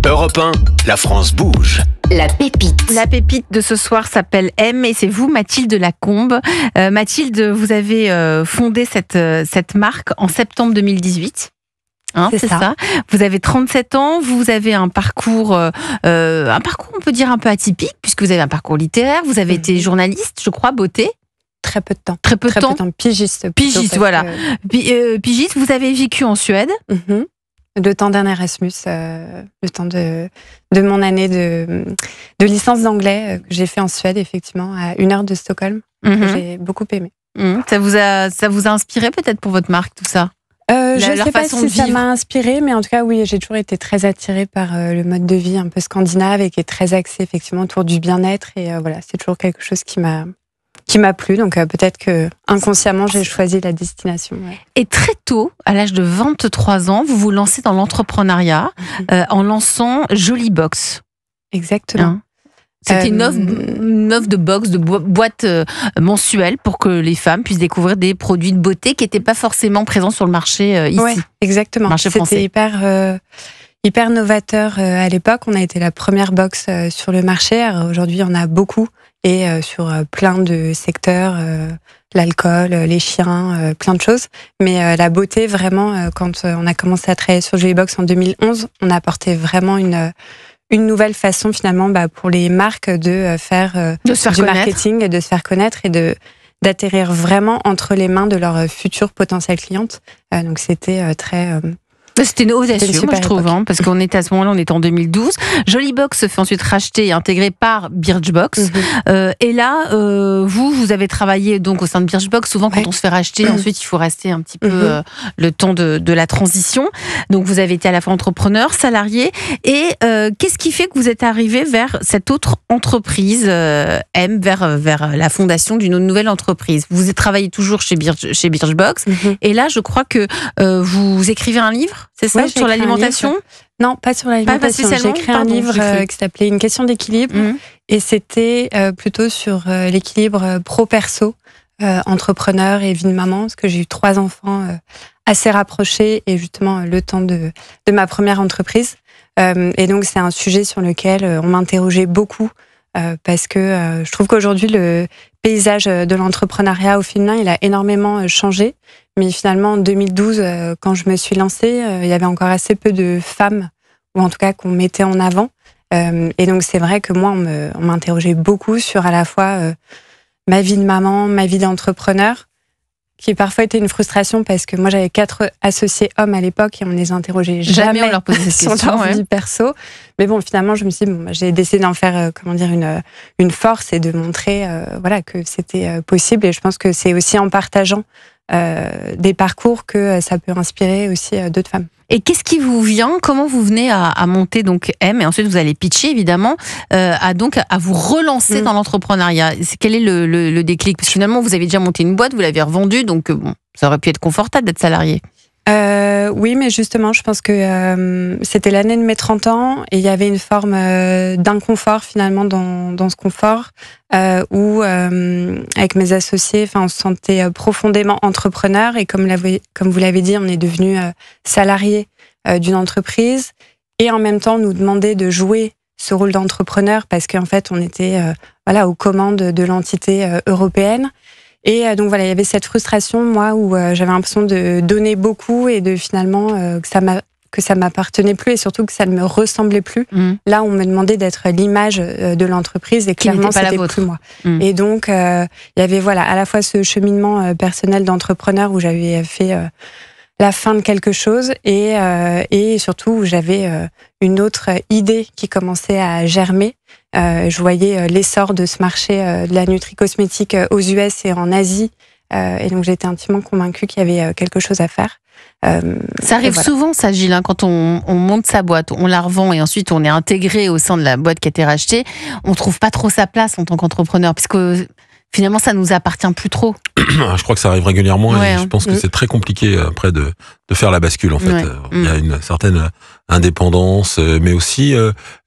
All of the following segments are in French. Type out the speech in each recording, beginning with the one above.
Europe 1, la France bouge. La pépite. La pépite de ce soir s'appelle M et c'est vous, Mathilde Lacombe. Mathilde, vous avez fondé cette marque en septembre 2018. C'est ça. Vous avez 37 ans, vous avez un parcours, on peut dire un peu atypique, puisque vous avez un parcours littéraire, vous avez été journaliste, je crois, beauté. Très peu de temps. Très peu de temps. Pigiste. Pigiste, voilà. Pigiste, vous avez vécu en Suède. Le temps d'un Erasmus, le temps de mon année de licence d'anglais que j'ai fait en Suède, effectivement, à 1 heure de Stockholm, que j'ai beaucoup aimé. Ça vous a inspiré peut-être pour votre marque, tout ça? Je ne sais pas si ça m'a inspiré, mais en tout cas, oui, j'ai toujours été très attirée par le mode de vie un peu scandinave et qui est très axé effectivement autour du bien-être. Et voilà, c'est toujours quelque chose qui m'a plu. Donc peut-être que inconsciemment, j'ai choisi la destination. Ouais. Et très tôt, à l'âge de 23 ans, vous vous lancez dans l'entrepreneuriat en lançant Jolie Box. Exactement. C'était une offre de box, de boîte mensuelle pour que les femmes puissent découvrir des produits de beauté qui n'étaient pas forcément présents sur le marché ici. Oui, exactement. Marché français. C'était hyper novateur à l'époque. On a été la première box sur le marché. Alors, aujourd'hui, il y en a beaucoup et sur plein de secteurs, l'alcool, les chiens, plein de choses. Mais la beauté, vraiment, quand on a commencé à travailler sur Jolie Box en 2011, on a apporté vraiment une nouvelle façon finalement pour les marques de faire du marketing et de se faire connaître et d'atterrir vraiment entre les mains de leurs futures potentielles clientes. Donc c'était très... C'était audacieux, moi, je trouve, parce qu'on était à ce moment-là, on était en 2012. Jolie Box se fait ensuite racheter et intégrer par Birchbox. Et là, vous avez travaillé donc au sein de Birchbox. Souvent, quand on se fait racheter, ensuite, il faut rester un petit peu le temps de la transition. Donc, vous avez été à la fois entrepreneur, salarié. Et qu'est-ce qui fait que vous êtes arrivé vers cette autre entreprise, M, vers la fondation d'une nouvelle entreprise? Vous travaillez toujours chez Birchbox. Et là, je crois que vous écrivez un livre. C'est ça, sur l'alimentation? Non, pas sur l'alimentation. J'ai écrit un livre qui s'appelait Une question d'équilibre. Et c'était plutôt sur l'équilibre pro-perso, entrepreneur et vie de maman, parce que j'ai eu 3 enfants assez rapprochés et justement le temps de ma première entreprise. Et donc, c'est un sujet sur lequel on m'interrogeait beaucoup parce que je trouve qu'aujourd'hui, le paysage de l'entrepreneuriat au féminin, il a énormément changé. Mais finalement, en 2012, quand je me suis lancée, il y avait encore assez peu de femmes, ou en tout cas qu'on mettait en avant. Et donc, c'est vrai que moi, on m'interrogeait beaucoup sur à la fois ma vie de maman, ma vie d'entrepreneur, qui parfois était une frustration parce que moi, j'avais 4 associés hommes à l'époque et on ne les interrogeait jamais on leur posait sur leur vie perso. Mais bon, finalement, je me suis dit, j'ai décidé d'en faire une force et de montrer que c'était possible. Et je pense que c'est aussi en partageant des parcours que ça peut inspirer aussi d'autres femmes. Et qu'est-ce qui vous vient? Comment vous venez à monter donc M et ensuite vous allez pitcher évidemment à vous relancer dans l'entrepreneuriat? Quel est le déclic? Parce que finalement vous avez déjà monté une boîte, vous l'avez revendue, donc ça aurait pu être confortable d'être salarié. Oui, mais justement, je pense que c'était l'année de mes 30 ans et il y avait une forme d'inconfort finalement dans ce confort où, avec mes associés, on se sentait profondément entrepreneur et comme vous l'avez dit, on est devenu salarié d'une entreprise et en même temps, on nous demandait de jouer ce rôle d'entrepreneur parce qu'en fait, on était aux commandes de l'entité européenne. Et donc voilà, il y avait cette frustration, moi, où j'avais l'impression de donner beaucoup et de finalement que ça m'appartenait plus et surtout que ça ne me ressemblait plus. Là, on me demandait d'être l'image de l'entreprise et clairement, c'était plus moi. Et donc, il y avait à la fois ce cheminement personnel d'entrepreneur où j'avais fait la fin de quelque chose et surtout où j'avais une autre idée qui commençait à germer. Je voyais l'essor de ce marché de la nutri-cosmétique aux US et en Asie. Et donc, j'étais intimement convaincue qu'il y avait quelque chose à faire. Ça arrive souvent, ça, Gilles, quand on monte sa boîte, on la revend et ensuite on est intégré au sein de la boîte qui a été rachetée, on trouve pas trop sa place en tant qu'entrepreneur, puisque finalement, ça nous appartient plus trop. Je crois que ça arrive régulièrement et je pense que c'est très compliqué après de faire la bascule, en fait. Il y a une certaine indépendance, mais aussi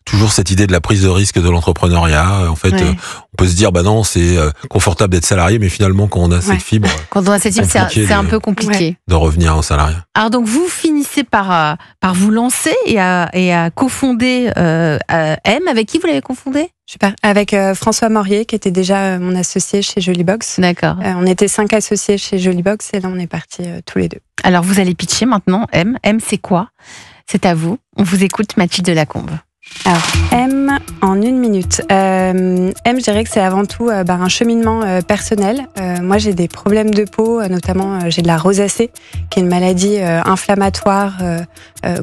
toujours cette idée de la prise de risque de l'entrepreneuriat. En fait, on peut se dire, bah non, c'est confortable d'être salarié, mais finalement, quand on a cette fibre, quand on a cette fibre, c'est un peu compliqué de revenir en salariat. Alors donc vous finissez par vous lancer et à cofonder M. Avec qui vous l'avez cofondé? Super. Avec François Morier, qui était déjà mon associé chez Jolibox. D'accord. On était 5 associés chez Jolibox et là on est partis tous les 2. Alors vous allez pitcher maintenant M. M, c'est quoi? C'est à vous. On vous écoute, Mathilde Delacombe. Alors, M en 1 minute. M, je dirais que c'est avant tout un cheminement personnel. Moi, j'ai des problèmes de peau, notamment j'ai de la rosacée, qui est une maladie inflammatoire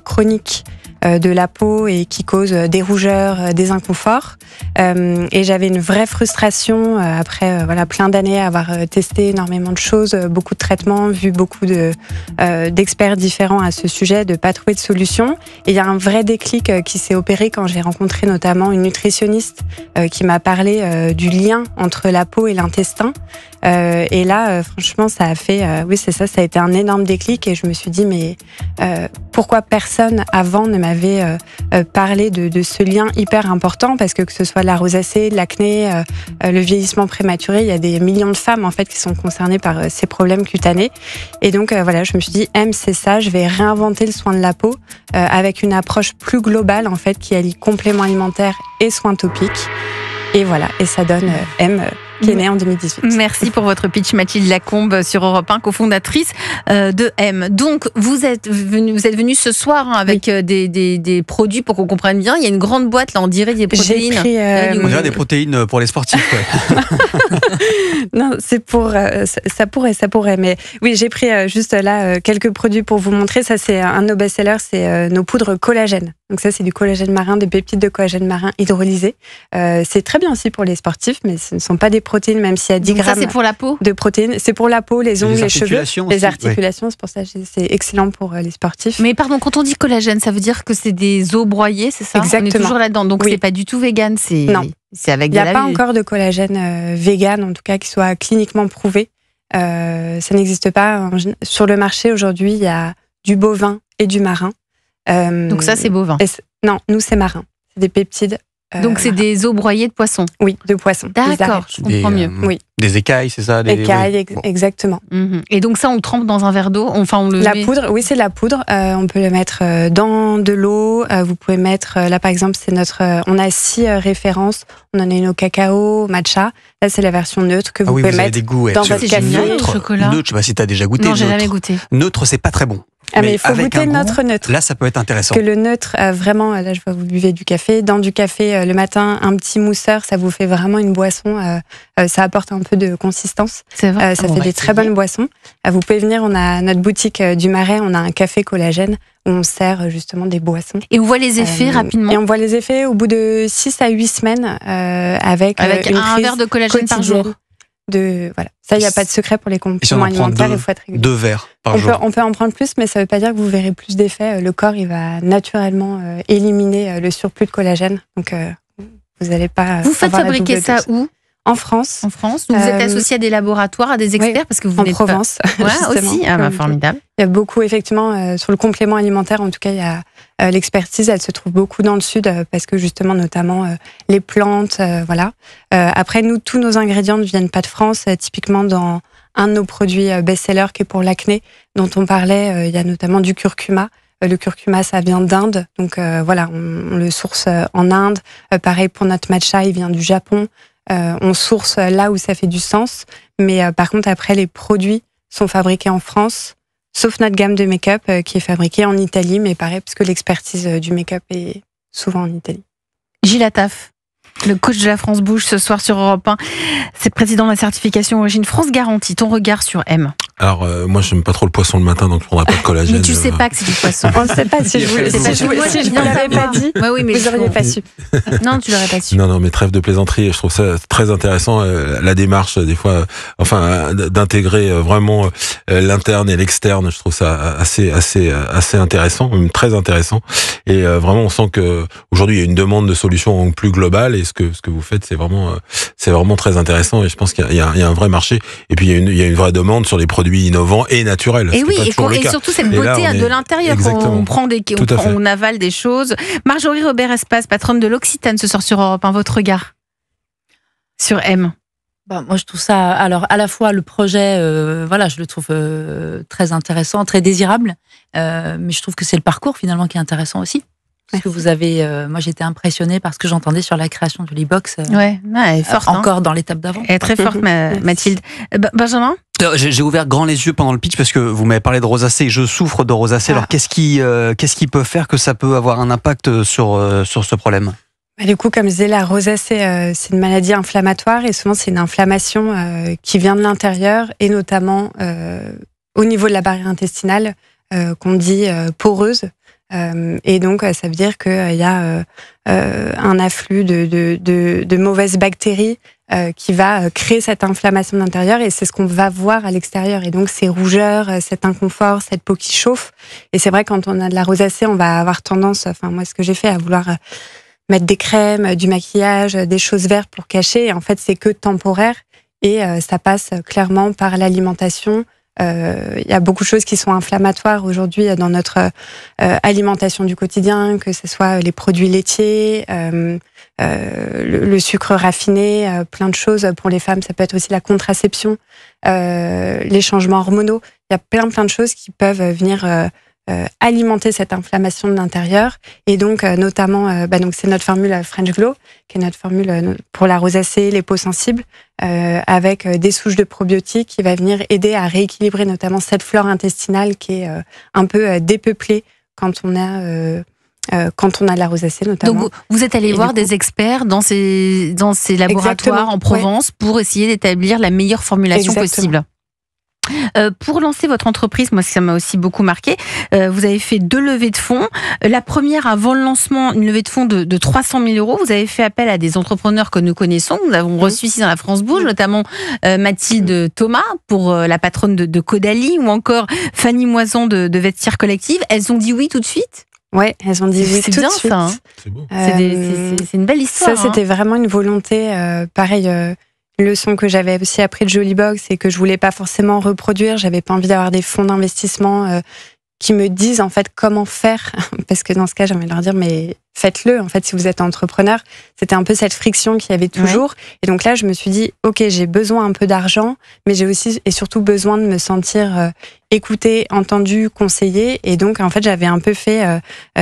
chronique de la peau et qui cause des rougeurs, des inconforts. Et j'avais une vraie frustration après plein d'années à avoir testé énormément de choses, beaucoup de traitements, vu beaucoup d'experts différents à ce sujet, de pas trouver de solution. Et il y a un vrai déclic qui s'est opéré quand j'ai rencontré notamment une nutritionniste qui m'a parlé du lien entre la peau et l'intestin. Et là, franchement, ça a fait, ça a été un énorme déclic et je me suis dit, mais pourquoi personne avant ne m'avait parlé de ce lien hyper important, parce que ce soit la rosacée, l'acné, le vieillissement prématuré, il y a des millions de femmes en fait qui sont concernées par ces problèmes cutanés. Et donc je me suis dit, M, c'est ça, je vais réinventer le soin de la peau avec une approche plus globale en fait qui allie compléments alimentaires et soins topiques. Et voilà, et ça donne M qui est née en 2018. Merci pour votre pitch, Mathilde Delacombe sur Europe 1, cofondatrice de M. Donc, vous êtes venue ce soir avec des produits pour qu'on comprenne bien. Il y a une grande boîte, là, on dirait des protéines. On dirait des protéines pour les sportifs. Ouais. Non, c'est pour... ça pourrait. Mais oui, j'ai pris juste là quelques produits pour vous montrer. Ça, c'est un de nos best-sellers, c'est nos poudres collagène. Donc ça, c'est du collagène marin, des peptides de collagène marin hydrolysés. C'est très bien aussi pour les sportifs, mais ce ne sont pas des protéines, même s'il y a 10 grammes. Ça, c'est pour la peau? De protéines. C'est pour la peau, les ongles, les cheveux, les articulations. Ouais. C'est pour ça que c'est excellent pour les sportifs. Mais pardon, quand on dit collagène, ça veut dire que c'est des os broyés, c'est ça? Exactement. On est toujours là-dedans. Donc c'est pas du tout vegan, non. C'est avec de la... Il n'y a pas encore de collagène vegan, en tout cas, qui soit cliniquement prouvé. Ça n'existe pas. Sur le marché, aujourd'hui, il y a du bovin et du marin. Donc ça, c'est bovin? Non, nous, c'est marin. C'est des peptides. Donc c'est des os broyés de poisson? Oui, de poisson. D'accord, je comprends mieux. Oui. Des écailles, c'est ça? Écailles, exactement. Et donc ça, on le trempe dans un verre d'eau? Poudre, oui, c'est de la poudre. On peut le mettre dans de l'eau. Vous pouvez mettre, là par exemple, on a 6 références. On en a une au cacao, au matcha. Là, c'est la version neutre que vous pouvez mettre des goûts, dans votre café. Neutre, je sais pas si tu as déjà goûté. Non, j'ai jamais goûté. Neutre, c'est pas très bon. Mais il faut goûter notre neutre. Là, ça peut être intéressant. Que le neutre, vraiment, là, je vois vous buvez du café. Dans du café, le matin, un petit mousseur, ça vous fait vraiment une boisson. Ça apporte un peu de consistance. C'est vrai. Ça fait des très bonnes boissons. Vous pouvez venir, on a notre boutique du Marais, on a un café collagène où on sert justement des boissons. Et on voit les effets rapidement? Et on voit les effets au bout de 6 à 8 semaines avec un verre de collagène par jour. Ça, il n'y a pas de secret pour les compléments alimentaires, il faut être régulier. 2 verres par jour. On peut en prendre plus, mais ça ne veut pas dire que vous verrez plus d'effets. Le corps, il va naturellement éliminer le surplus de collagène. Donc, vous n'allez pas. Vous faites fabriquer ça où? En France. En France. Vous êtes associé à des laboratoires, à des experts, parce que vous en Provence. Aussi. Formidable. Il y a beaucoup, effectivement, sur le complément alimentaire, en tout cas, il y a l'expertise, elle se trouve beaucoup dans le sud, parce que justement, notamment, les plantes, voilà. Après, tous nos ingrédients ne viennent pas de France. Typiquement, dans un de nos produits best-sellers, qui est pour l'acné, dont on parlait, il y a notamment du curcuma. Le curcuma, ça vient d'Inde. Donc, voilà, on le source en Inde. Pareil pour notre matcha, il vient du Japon. On source là où ça fait du sens. Mais par contre, après, les produits sont fabriqués en France, sauf notre gamme de make-up qui est fabriquée en Italie, mais pareil, parce que l'expertise du make-up est souvent en Italie. Gilles Attaf, le coach de la France Bouge ce soir sur Europe 1. C'est président de la certification Origine France Garantie. Ton regard sur M? Alors, moi, j'aime pas trop le poisson le matin, donc je prendrai pas de collagène. Mais tu sais pas que c'est du poisson. On ne sait pas si je vous l'avais pas dit. Oui, mais vous n'auriez pas su. Non, tu l'aurais pas su. Non, mais trêve de plaisanterie. Je trouve ça très intéressant, la démarche, des fois, d'intégrer vraiment l'interne et l'externe. Je trouve ça assez intéressant, même très intéressant. Et vraiment, on sent que aujourd'hui, il y a une demande de solutions plus globale. Et ce que vous faites, c'est vraiment très intéressant. Et je pense qu'il y a un vrai marché. Et puis, il y a une vraie demande sur les produits innovants et naturels. Et oui, et surtout cette beauté de l'intérieur. Quand on avale des choses. Marjorie Robert-Espace, patronne de l'Occitane, ce soir sur Europe 1, votre regard? sur M? Moi, je trouve ça, alors à la fois le projet, je le trouve très intéressant, très désirable, mais je trouve que c'est le parcours finalement qui est intéressant aussi. Parce que vous avez, moi j'étais impressionnée par ce que j'entendais sur la création de Jolibox. Elle est forte, encore dans l'étape d'avant. Elle est très forte, Mathilde. Benjamin? J'ai ouvert grand les yeux pendant le pitch parce que vous m'avez parlé de rosacée. Je souffre de rosacée. Alors qu'est-ce qui peut faire que ça peut avoir un impact sur ce problème? Du coup, comme je disais, la rosacée, c'est une maladie inflammatoire et souvent c'est une inflammation qui vient de l'intérieur et notamment au niveau de la barrière intestinale qu'on dit poreuse. Et donc, ça veut dire qu'il y a un afflux de mauvaises bactéries qui va créer cette inflammation de l'intérieur et c'est ce qu'on va voir à l'extérieur. Et donc, ces rougeurs, cet inconfort, cette peau qui chauffe. Et c'est vrai, quand on a de la rosacée, on va avoir tendance, moi, ce que j'ai fait, à vouloir mettre des crèmes, du maquillage, des choses vertes pour cacher. Et en fait, c'est que temporaire et ça passe clairement par l'alimentation. Il y a beaucoup de choses qui sont inflammatoires aujourd'hui dans notre alimentation du quotidien, que ce soit les produits laitiers, le sucre raffiné, plein de choses. Pour les femmes, ça peut être aussi la contraception, les changements hormonaux. Il y a plein de choses qui peuvent venir alimenter cette inflammation de l'intérieur. Et donc, notamment, donc c'est notre formule French Glow, qui est notre formule pour la rosacée, les peaux sensibles, avec des souches de probiotiques qui va venir aider à rééquilibrer notamment cette flore intestinale qui est un peu dépeuplée quand on a de la rosacée notamment. Donc vous êtes allé voir des experts dans ces laboratoires en Provence pour essayer d'établir la meilleure formulation possible. Pour lancer votre entreprise, moi ça m'a aussi beaucoup marqué, vous avez fait 2 levées de fonds. La première, avant le lancement, une levée de fonds de 300 000 €. Vous avez fait appel à des entrepreneurs que nous connaissons. Nous avons reçu ici dans la France Bouge, notamment Mathilde Thomas, pour la patronne de Caudalie, ou encore Fanny Moison de Vestiaire Collective. Elles ont dit oui tout de suite? Ouais, elles ont dit oui tout de suite. Ça, hein. C'est beau. C'est une belle histoire. Ça, c'était vraiment une volonté, pareil... Une leçon que j'avais aussi appris de Jolibox et que je voulais pas forcément reproduire. J'avais pas envie d'avoir des fonds d'investissement qui me disent en fait comment faire, parce que dans ce cas, j'ai envie de leur dire mais faites-le. En fait, si vous êtes entrepreneur, c'était un peu cette friction qu'il y avait toujours. Ouais. Et donc là, je me suis dit ok, j'ai besoin un peu d'argent, mais j'ai aussi et surtout besoin de me sentir écoutée, entendue, conseillée. Et donc en fait, j'avais un peu fait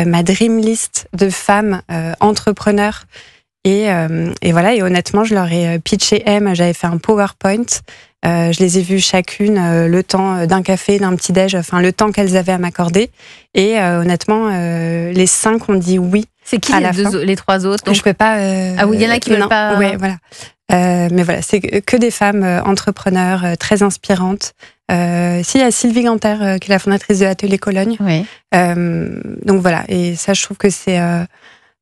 ma dream list de femmes entrepreneurs. Et voilà, et honnêtement, je leur ai pitché M, j'avais fait un PowerPoint, je les ai vues chacune le temps d'un café, d'un petit-déj, enfin le temps qu'elles avaient à m'accorder. Et honnêtement, les 5 ont dit oui. C'est qui les 3 autres donc... Je peux pas... Ah oui, il y en a qui veulent pas... Ouais, voilà. Mais voilà, c'est que des femmes entrepreneurs, très inspirantes. Si, il y a Sylvie Ganter, qui est la fondatrice de Atelier Cologne. Oui. Donc voilà, et ça, je trouve que c'est...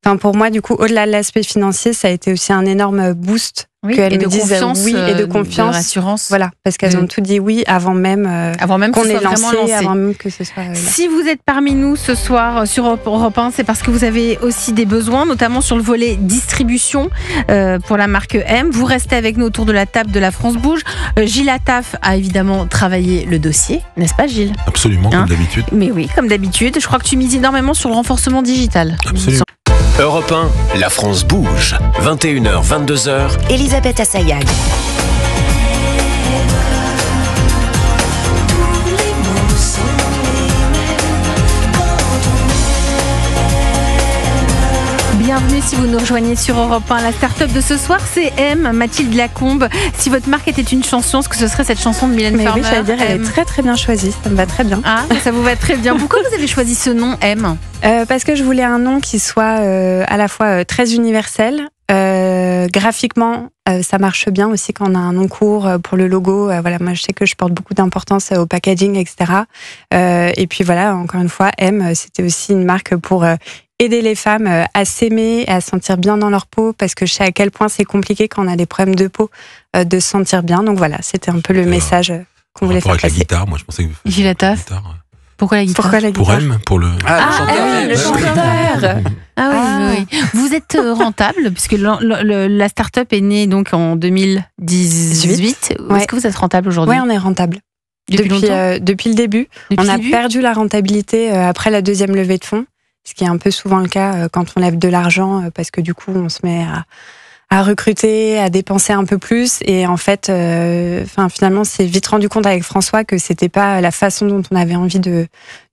Enfin, pour moi, du coup, au-delà de l'aspect financier, ça a été aussi un énorme boost qu'elles me disent oui et de confiance, de rassurance. Voilà, parce qu'elles ont tout dit oui avant même qu'on ait lancé, avant même que ce soit. Si vous êtes parmi nous ce soir sur Europe 1, c'est parce que vous avez aussi des besoins, notamment sur le volet distribution pour la marque M. Vous restez avec nous autour de la table de la France Bouge. Gilles Attaf a évidemment travaillé le dossier, n'est-ce pas, Gilles? Absolument, comme d'habitude. Mais oui, comme d'habitude. Je crois que tu mises énormément sur le renforcement digital. Absolument. Europe 1, la France bouge. 21h, 22h. Elisabeth Assayag. Bienvenue si vous nous rejoignez sur Europe 1. La start-up de ce soir, c'est M, Mathilde Lacombe. Si votre marque était une chanson, ce que ce serait cette chanson de Mylène Farmer? Oui, j'allais dire, elle est très très bien choisie, ça me va très bien. Ah, ça vous va très bien. Pourquoi vous avez choisi ce nom, M? Parce que je voulais un nom qui soit à la fois très universel. Graphiquement, ça marche bien aussi quand on a un nom court pour le logo. Voilà, moi je sais que je porte beaucoup d'importance au packaging, etc. Et puis voilà, encore une fois, M, c'était aussi une marque pour aider les femmes à s'aimer, à se sentir bien dans leur peau, parce que je sais à quel point c'est compliqué quand on a des problèmes de peau de se sentir bien. Donc voilà, c'était un peu le message qu'on voulait faire passer. Avec la guitare, moi je pensais que vous faisiez Gilles Attaf. Pourquoi la guitare? Pour M, pour le... le chanteur. Oui. Vous êtes rentable, puisque la start-up est née donc en 2018. Ouais. Est-ce que vous êtes rentable aujourd'hui? Oui, on est rentable. Depuis le début. Depuis on a perdu la rentabilité après la deuxième levée de fonds, ce qui est un peu souvent le cas quand on lève de l'argent, parce que du coup, on se met à recruter, à dépenser un peu plus. Et en fait, finalement, on s'est vite rendu compte avec François que c'était pas la façon dont on avait envie de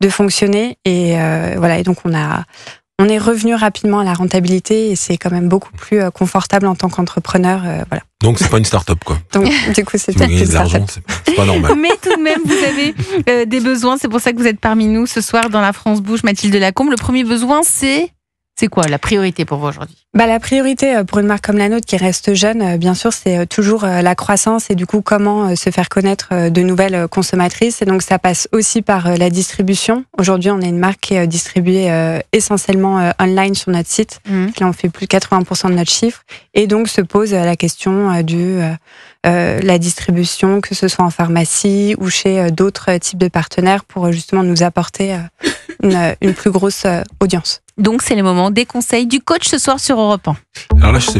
fonctionner. Et voilà. Et donc on est revenu rapidement à la rentabilité et c'est quand même beaucoup plus confortable en tant qu'entrepreneur. Voilà. Donc c'est pas une start-up, quoi. Donc du coup, c'est Si vous gagnez de l'argent, c'est pas normal. Mais tout de même, vous avez des besoins. C'est pour ça que vous êtes parmi nous ce soir dans La France Bouge, Mathilde Lacombe. Le premier besoin, c'est quoi la priorité pour vous aujourd'hui ? La priorité pour une marque comme la nôtre qui reste jeune, bien sûr, c'est toujours la croissance et du coup comment se faire connaître de nouvelles consommatrices. Et donc ça passe aussi par la distribution. Aujourd'hui, on est une marque qui est distribuée essentiellement online sur notre site. Là, on fait plus de 80% de notre chiffre. Et donc se pose la question la distribution, que ce soit en pharmacie ou chez d'autres types de partenaires pour justement nous apporter une plus grosse audience. Donc c'est le moment des conseils du coach ce soir sur Europe 1. Alors là, je sais.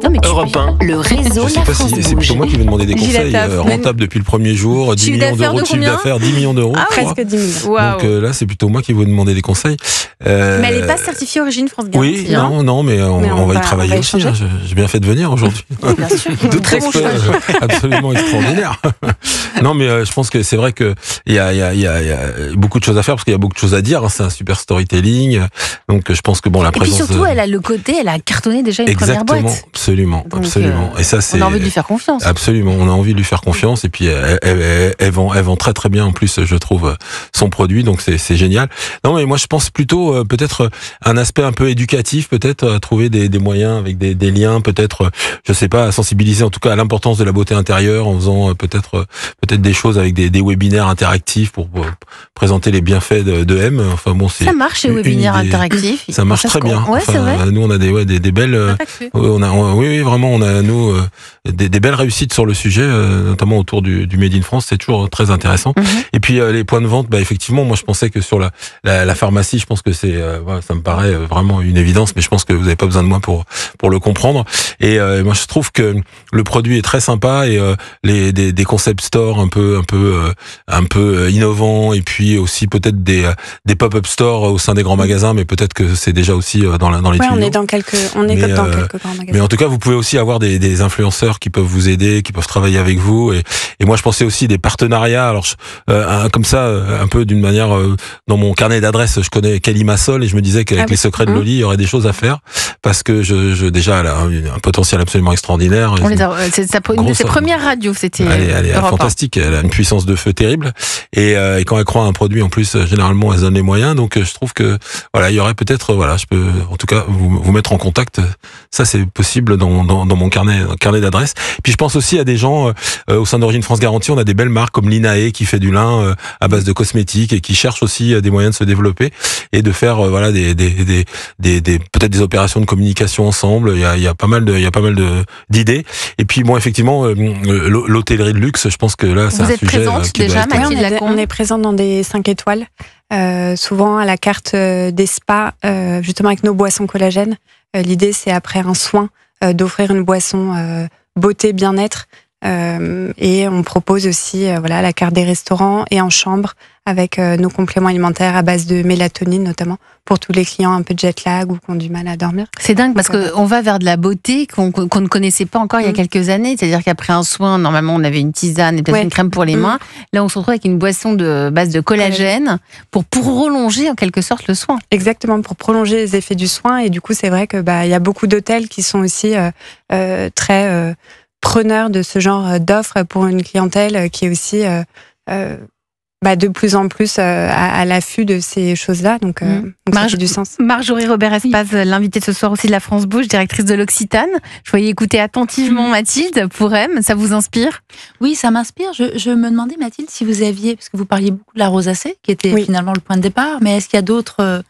Non, mais Europe 1. Le réseau Je sais La pas France si c'est Bouge. plutôt moi qui vais demander des Gilles conseils Attaf, rentables depuis le premier jour, 10 Chiffre millions d'affaires d'euros de de chiffre combien d'affaires, 10 millions d'euros. Ah, je crois. Presque 10 000. Waouh. Donc là, c'est plutôt moi qui vais demander des conseils. Mais elle n'est pas certifiée Origine France Garantie. Oui, non, mais on va y travailler va aussi. échanger. J'ai bien fait de venir aujourd'hui. Bien sûr. Deux Très bon experts choix. absolument extraordinaires. Non, mais je pense que c'est vrai que il y a beaucoup de choses à faire parce qu'il y a beaucoup de choses à dire. C'est un super storytelling. Donc je pense que la Et puis présence. surtout, elle a le côté, elle a cartonné déjà une première boîte. Absolument. Et ça, c'est. On a envie de lui faire confiance. Absolument, on a envie de lui faire confiance et puis elle vend très très bien en plus, je trouve, son produit, donc c'est génial. Non, mais moi je pense plutôt peut-être un aspect un peu éducatif, peut-être trouver des moyens avec des liens, peut-être, je sais pas, sensibiliser en tout cas à l'importance de la beauté intérieure en faisant peut-être des choses avec des webinaires interactifs pour présenter les bienfaits de M. Enfin bon, c'est ça marche les webinaires interactifs. Ça marche très bien. Ouais, c'est vrai. Nous on a des belles. Oui, vraiment, on a nous des belles réussites sur le sujet, notamment autour du Made in France. C'est toujours très intéressant. Et puis les points de vente, effectivement, moi je pensais que sur la pharmacie, je pense que c'est, ça me paraît vraiment une évidence, mais je pense que vous n'avez pas besoin de moi pour le comprendre. Et moi je trouve que le produit est très sympa et des concept stores un peu innovants et puis aussi peut-être des pop-up stores au sein des grands magasins, mais peut-être que c'est déjà aussi dans les tuyaux. On est dans quelques grands magasins. Mais en tout cas, vous pouvez aussi avoir des influenceurs qui peuvent vous aider, qui peuvent travailler avec vous. Et moi, je pensais aussi des partenariats. Alors, comme ça, un peu d'une manière, dans mon carnet d'adresses, je connais Kelly Massol et je me disais qu'avec les secrets de Loli, il y aurait des choses à faire parce que déjà, elle a un potentiel absolument extraordinaire. C'est une de ses premières radios, c'était. Elle est fantastique. Elle a une puissance de feu terrible. Et quand elle croit à un produit, en plus, généralement, elle donne les moyens. Donc, je trouve que il y aurait peut-être, je peux en tout cas vous mettre en contact. Ça, c'est possible dans mon carnet d'adresses. Puis je pense aussi à des gens au sein d'Origine France Garantie. On a des belles marques comme Linae qui fait du lin à base de cosmétiques et qui cherche aussi des moyens de se développer et de faire peut-être des opérations de communication ensemble. Il y a pas mal d'idées. Et puis effectivement l'hôtellerie de luxe, je pense que là c'est un sujet. Vous êtes présente déjà, Mathilde Lacombe ? On est présente dans des 5 étoiles. Souvent à la carte des spas, justement avec nos boissons collagènes. L'idée, c'est après un soin d'offrir une boisson beauté, bien-être. Et on propose aussi la carte des restaurants et en chambre avec nos compléments alimentaires à base de mélatonine notamment pour tous les clients un peu de jet lag ou qui ont du mal à dormir. C'est dingue parce qu'on va vers de la beauté qu'on ne connaissait pas encore il y a quelques années. C'est-à-dire qu'après un soin, normalement on avait une tisane et peut-être une crème pour les mains. Là on se retrouve avec une boisson de base de collagène pour prolonger en quelque sorte le soin. Exactement, pour prolonger les effets du soin. Et du coup c'est vrai que il y a beaucoup d'hôtels qui sont aussi très preneurs de ce genre d'offres pour une clientèle qui est aussi de plus en plus à l'affût de ces choses-là. Donc ça fait du sens. Marjorie Robert-Espaz, l'invitée ce soir aussi de La France Bouge, directrice de l'Occitane. Je voyais écouter attentivement Mathilde pour M. Ça vous inspire ? Oui, ça m'inspire. Je me demandais, Mathilde, si vous aviez, parce que vous parliez beaucoup de la rosacée, qui était finalement le point de départ, mais est-ce qu'il y a d'autres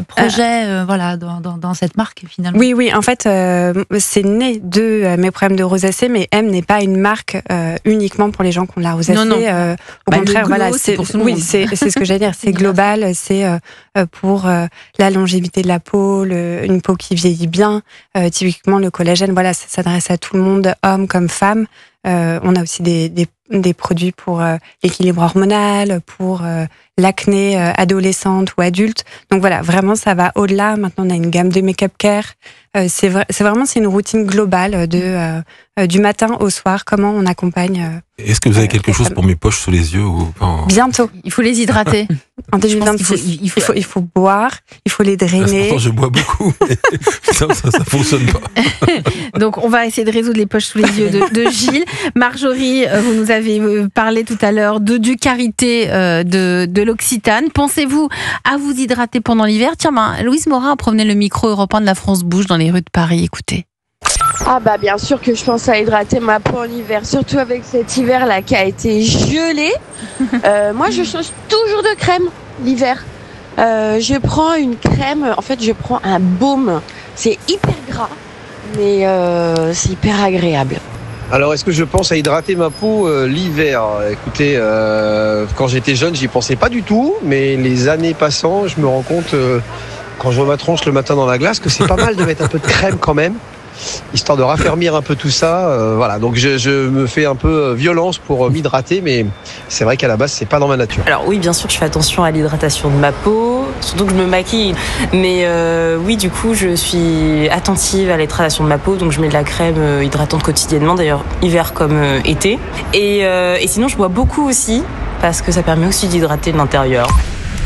projets dans cette marque finalement? Oui, en fait, c'est né de mes problèmes de rosacée, mais M n'est pas une marque uniquement pour les gens qui ont de la rosacée. Non. Au contraire, c'est pour tout le monde. Oui, c'est ce que j'allais dire. C'est global, c'est pour la longévité de la peau, une peau qui vieillit bien. Typiquement, le collagène, ça s'adresse à tout le monde, hommes comme femmes. On a aussi des des produits pour l'équilibre hormonal, pour l'acné adolescente ou adulte. Donc voilà, vraiment, ça va au-delà. Maintenant, on a une gamme de make-up care. C'est une routine globale du matin au soir, comment on accompagne. Est-ce que vous avez quelque chose pour mes poches sous les yeux ou pas? Bientôt. Il faut les hydrater. En 2026, il faut boire, il faut les drainer. Pourtant, je bois beaucoup, mais ça fonctionne pas. Donc, on va essayer de résoudre les poches sous les yeux de Gilles. Marjorie, vous nous avez parlé tout à l'heure du karité de l'Occitane. Pensez-vous à vous hydrater pendant l'hiver? Tiens, Louise Morin promenait le micro européen de La France Bouge dans les rues de Paris. Écoutez. Ah bah bien sûr que je pense à hydrater ma peau en hiver, surtout avec cet hiver là qui a été gelé. Moi je change toujours de crème l'hiver. Je prends une crème, en fait je prends un baume. C'est hyper gras, mais c'est hyper agréable. Alors, est-ce que je pense à hydrater ma peau l'hiver? Écoutez, quand j'étais jeune, j'y pensais pas du tout, mais les années passant, je me rends compte, quand je vois ma tronche le matin dans la glace, que c'est pas mal de mettre un peu de crème quand même, histoire de raffermir un peu tout ça. Voilà, donc je me fais un peu violence pour m'hydrater, mais c'est vrai qu'à la base, c'est pas dans ma nature. Alors oui, bien sûr, je fais attention à l'hydratation de ma peau, surtout que je me maquille. Mais oui, du coup, je suis attentive à l'hydratation de ma peau, donc je mets de la crème hydratante quotidiennement, d'ailleurs hiver comme été. Et sinon, je bois beaucoup aussi, parce que ça permet aussi d'hydrater l'intérieur.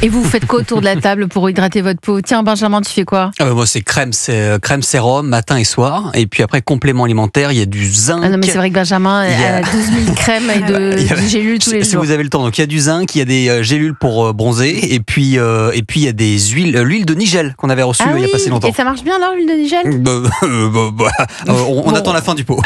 Et vous faites quoi autour de la table pour hydrater votre peau? Tiens, Benjamin, tu fais quoi? Moi, c'est crème sérum, matin et soir. Et puis après, complément alimentaire, il y a du zinc. Ah non, mais c'est vrai que Ben a 12 000 crèmes et de gélules tous les jours. Si vous avez le temps. Donc, il y a du zinc, il y a des gélules pour bronzer. Et puis, il y a des l'huile de Nigel qu'on avait reçue il y a pas si longtemps. Et ça marche bien alors, l'huile de Nigel? On attend la fin du pot.